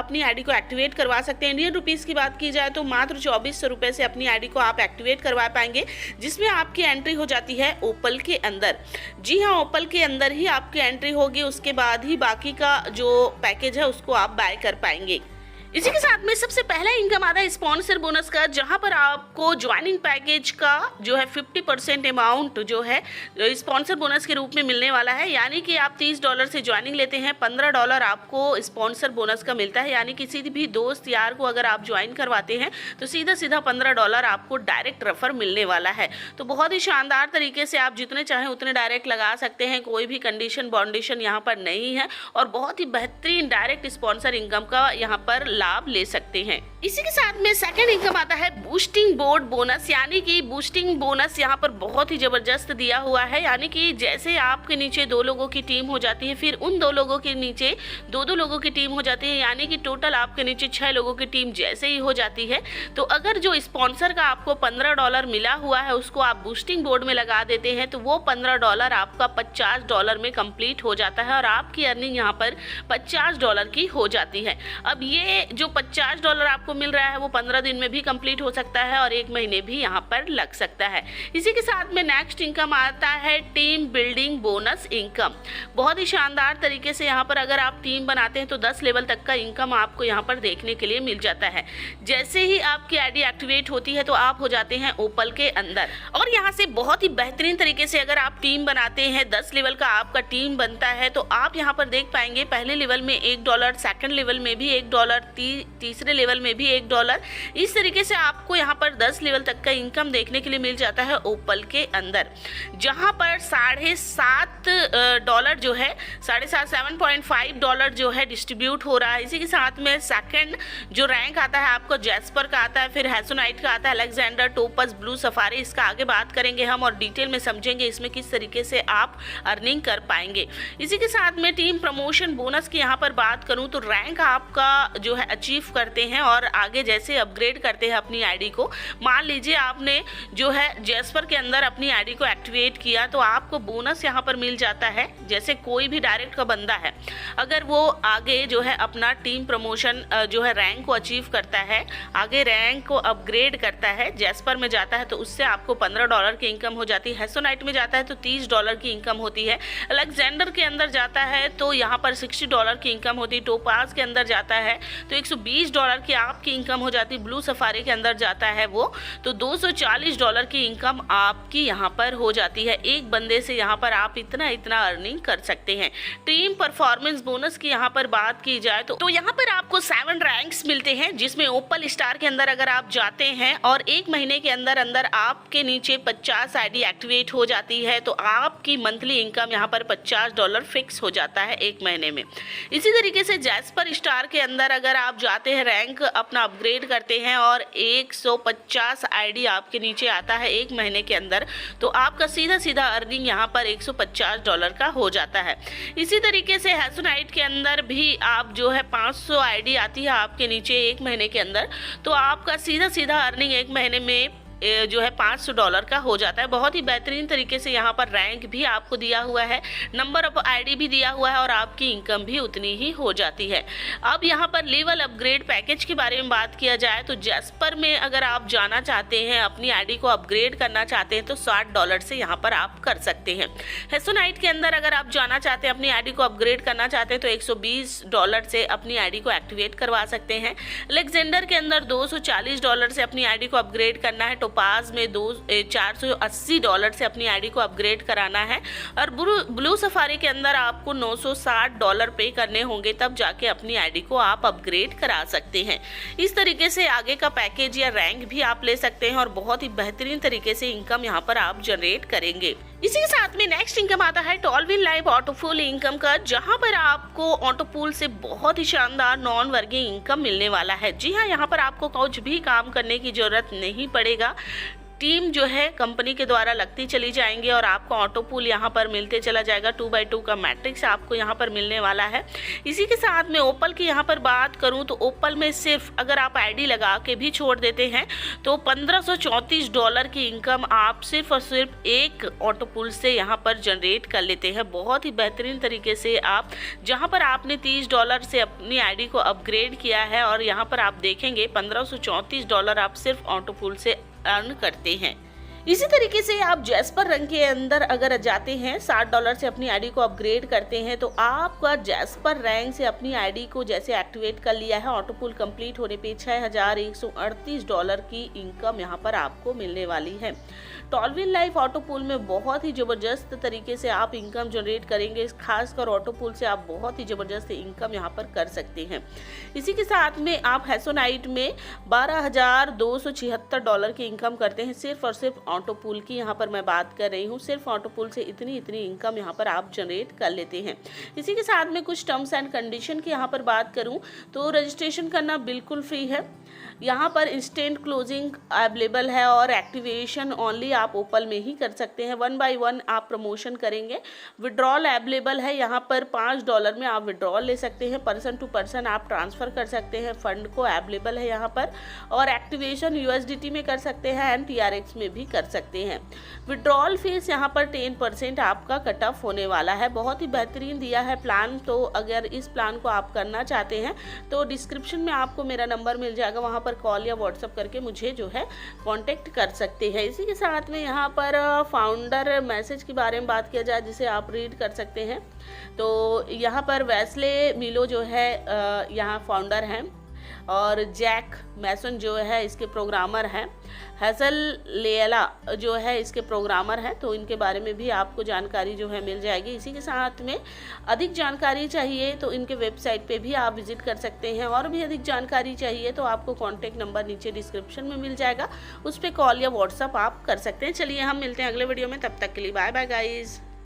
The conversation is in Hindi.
अपनी आईडी को एक्टिवेट करवा सकते हैं। इंडियन रुपीज़ की बात की जाए तो मात्र 2400 रुपये से अपनी आईडी को आप एक्टिवेट करवा पाएंगे, जिसमें आपकी एंट्री हो जाती है ओपल के अंदर। जी हाँ, ओपल के अंदर ही आपकी एंट्री होगी, उसके बाद ही बाकी का जो पैकेज है उसको आप बाय कर पाएंगे। इसी के साथ में सबसे पहला इनकम आता है स्पॉन्सर बोनस का, जहां पर आपको ज्वाइनिंग पैकेज का जो है 50% अमाउंट जो है स्पॉन्सर बोनस के रूप में मिलने वाला है। यानी कि आप $30 से ज्वाइनिंग लेते हैं, $15 आपको स्पॉन्सर बोनस का मिलता है। यानी किसी भी दोस्त यार को अगर आप ज्वाइन करवाते हैं तो सीधा सीधा $15 आपको डायरेक्ट रेफर मिलने वाला है। तो बहुत ही शानदार तरीके से आप जितने चाहें उतने डायरेक्ट लगा सकते हैं, कोई भी कंडीशन बाउंडेशन यहाँ पर नहीं है, और बहुत ही बेहतरीन डायरेक्ट स्पॉन्सर इनकम का यहाँ पर लाभ ले सकते हैं। इसी के साथ में सेकंड इनकम आता है बूस्टिंग बोर्ड बोनस। यानी कि बूस्टिंग बोनस यहाँ पर बहुत ही जबरदस्त दिया हुआ है। यानी कि जैसे आपके नीचे 2 लोगों की टीम हो जाती है, फिर उन 2 लोगों के नीचे 2-2 लोगों की टीम हो जाती है, यानी कि टोटल आपके नीचे 6 लोगों की टीम जैसे ही हो जाती है, तो अगर जो स्पॉन्सर का आपको $15 मिला हुआ है उसको आप बूस्टिंग बोर्ड में लगा देते हैं तो वो $15 आपका $50 में कंप्लीट हो जाता है, और आपकी अर्निंग यहाँ पर $50 की हो जाती है। अब ये जो $50 आपको मिल रहा है वो 15 दिन में भी कंप्लीट हो सकता है और 1 महीने भी यहाँ पर लग सकता है। इसी के साथ में नेक्स्ट इनकम आता है टीम बिल्डिंग बोनस इनकम। बहुत ही शानदार तरीके से यहाँ पर अगर आप टीम बनाते हैं तो 10 लेवल तक का इनकम आपको यहाँ पर देखने के लिए मिल जाता है। जैसे ही आपकी आईडी एक्टिवेट होती है तो आप हो जाते हैं ओपल के अंदर, और यहाँ से बहुत ही बेहतरीन तरीके से अगर आप टीम बनाते हैं, 10 लेवल का आपका टीम बनता है, तो आप यहाँ पर देख पाएंगे पहले लेवल में $1, सेकंड लेवल में भी $1, तीसरे लेवल में भी $1। इस तरीके से आपको यहाँ पर 10 लेवल तक का इनकम देखने के लिए मिल जाता है ओपल के अंदर, जहाँ पर $7.5 जो है $7.5 जो है डिस्ट्रीब्यूट हो रहा है। इसी के साथ में सेकंड जो रैंक आता है आपको जैस्पर का आता है, फिर हेसोनाइट का आता है, अलेक्जेंडर, टोपस, ब्लू सफारी। इसका आगे बात करेंगे हम और डिटेल में समझेंगे इसमें किस तरीके से आप अर्निंग कर पाएंगे। इसी के साथ में टीम प्रमोशन बोनस की यहाँ पर बात करूँ तो रैंक आपका जो है अचीव करते हैं और आगे जैसे अपग्रेड करते हैं अपनी आईडी को। मान लीजिए आपने जो है जैस्पर के अंदर अपनी आईडी को एक्टिवेट किया तो आपको बोनस यहाँ पर मिल जाता है। जैसे कोई भी डायरेक्ट का बंदा है, अगर वो आगे जो है अपना टीम प्रमोशन जो है रैंक को अचीव करता है, आगे रैंक को अपग्रेड करता है, जैस्पर में जाता है तो उससे आपको $15 की इनकम हो जाती है। हेसोनाइट में जाता है तो $30 की इनकम होती है। अलेक्जेंडर के अंदर जाता है तो यहाँ पर $60 की इनकम होती है। टोपाज के अंदर जाता है तो $120 की आपकी इनकम हो जाती है। ब्लू सफारी के अंदर जाता है वो तो $240 की इनकम आपकी यहाँ पर हो जाती है। एक बंदे से यहाँ पर आप इतना अर्निंग कर सकते हैं। टीम परफॉर्मेंस बोनस की यहाँ पर बात की जाए तो यहाँ पर आपको 7 रैंक्स मिलते हैं, जिसमें ओपल स्टार के अंदर अगर आप जाते हैं और 1 महीने के अंदर आपके नीचे 50 आईडी एक्टिवेट हो जाती है तो आपकी मंथली इनकम यहाँ पर $50 फिक्स हो जाता है 1 महीने में। इसी तरीके से जैस्पर स्टार के अंदर अगर आप जाते हैं, रैंक अपना अपग्रेड करते हैं और 150 आईडी आपके नीचे आता है 1 महीने के अंदर, तो आपका सीधा अर्निंग यहाँ पर $150 का हो जाता है। इसी तरीके से हेसोनाइट के अंदर भी आप जो है 500 आईडी आती है आपके नीचे 1 महीने के अंदर, तो आपका सीधा अर्निंग 1 महीने में जो है $500 का हो जाता है। बहुत ही बेहतरीन तरीके से यहाँ पर रैंक भी आपको दिया हुआ है, नंबर ऑफ आईडी भी दिया हुआ है और आपकी इनकम भी उतनी ही हो जाती है। अब यहाँ पर लेवल अपग्रेड पैकेज के बारे में बात किया जाए तो जैस्पर में अगर आप जाना चाहते हैं, अपनी आईडी को अपग्रेड करना चाहते हैं तो $60 से यहाँ पर आप कर सकते हैं। हेसोनाइट के अंदर अगर आप जाना चाहते हैं, अपनी आईडी को अपग्रेड करना चाहते हैं तो $120 से अपनी आईडी को एक्टिवेट करवा सकते हैं। अलेक्जेंडर के अंदर $240 से अपनी आईडी को अपग्रेड करना है। टोपाज में $480 से अपनी आईडी को अपग्रेड कराना है और ब्लू सफारी के अंदर आपको $960 पे करने होंगे, तब जाके अपनी आईडी को आप अपग्रेड करा सकते हैं। इस तरीके से आगे का पैकेज या रैंक भी आप ले सकते हैं और बहुत ही बेहतरीन तरीके से इनकम यहाँ पर आप जनरेट करेंगे। इसी के साथ में नेक्स्ट इनकम आता है टॉलविन लाइव ऑटोपूल इनकम का, जहां पर आपको ऑटोपूल से बहुत ही शानदार नॉन वर्किंग इनकम मिलने वाला है। जी हाँ, यहाँ पर आपको कुछ भी काम करने की जरूरत नहीं पड़ेगा। टीम जो है कंपनी के द्वारा लगती चली जाएंगी और आपको ऑटो पूल यहाँ पर मिलते चला जाएगा। 2x2 का मैट्रिक्स आपको यहाँ पर मिलने वाला है। इसी के साथ में ओपल की यहाँ पर बात करूँ तो ओपल में सिर्फ अगर आप आईडी लगा के भी छोड़ देते हैं तो $1534 की इनकम आप सिर्फ और सिर्फ एक ऑटो पूल से यहाँ पर जनरेट कर लेते हैं। बहुत ही बेहतरीन तरीके से आप जहाँ पर आपने $30 से अपनी आईडी को अपग्रेड किया है और यहाँ पर आप देखेंगे $1534 आप सिर्फ ऑटो पूल से अर्न करते हैं। इसी तरीके से आप जैस्पर रंग के अंदर अगर जाते हैं $60 से अपनी आईडी को अपग्रेड करते हैं तो आपका जैस्पर रैंक से अपनी आईडी को जैसे एक्टिवेट कर लिया है, ऑटो पूल कंप्लीट होने पे $6138 की इनकम यहाँ पर आपको मिलने वाली है। टॉलविन लाइफ ऑटो पूल में बहुत ही ज़बरदस्त तरीके से आप इनकम जनरेट करेंगे। खासकर ऑटो पूल से आप बहुत ही ज़बरदस्त इनकम यहाँ पर कर सकते हैं। इसी के साथ में आप हैसोनाइट में $12,276 की इनकम करते हैं सिर्फ और सिर्फ ऑटो पूल की यहाँ पर मैं बात कर रही हूँ। सिर्फ ऑटो पूल से इतनी इनकम यहाँ पर आप जनरेट कर लेते हैं। इसी के साथ में कुछ टर्म्स एंड कंडीशन की यहाँ पर बात करूँ तो रजिस्ट्रेशन करना बिल्कुल फ्री है। यहाँ पर इंस्टेंट क्लोजिंग अवेलेबल है और एक्टिवेशन ओनली आप ओपल में ही कर सकते हैं। 1 by 1 आप प्रमोशन करेंगे। विड्रॉल अवेलेबल है, यहाँ पर $5 में आप विड्रॉल ले सकते हैं। पर्सन टू पर्सन आप ट्रांसफ़र कर सकते हैं फंड को, अवेलेबल है यहाँ पर। और एक्टिवेशन USDT में कर सकते हैं एंड TRX में भी कर सकते हैं। विड्रॉल फीस यहाँ पर 10% आपका कट ऑफ होने वाला है। बहुत ही बेहतरीन दिया है प्लान। तो अगर इस प्लान को आप करना चाहते हैं तो डिस्क्रिप्शन में आपको मेरा नंबर मिल जाएगा, वहाँ पर कॉल या व्हाट्सअप करके मुझे जो है कांटेक्ट कर सकते हैं। इसी के साथ में यहाँ पर फाउंडर मैसेज के बारे में बात किया जाए जिसे आप रीड कर सकते हैं तो यहाँ पर वेस्ले मिलो जो है यहाँ फाउंडर हैं और जैक मैसन जो है इसके प्रोग्रामर हैं। हैसल लेला जो है इसके प्रोग्रामर हैं। तो इनके बारे में भी आपको जानकारी जो है मिल जाएगी। इसी के साथ में अधिक जानकारी चाहिए तो इनके वेबसाइट पे भी आप विजिट कर सकते हैं। और भी अधिक जानकारी चाहिए तो आपको कॉन्टैक्ट नंबर नीचे डिस्क्रिप्शन में मिल जाएगा, उस पर कॉल या व्हाट्सअप आप कर सकते हैं। चलिए हम मिलते हैं अगले वीडियो में, तब तक के लिए बाय बाय गाइज़।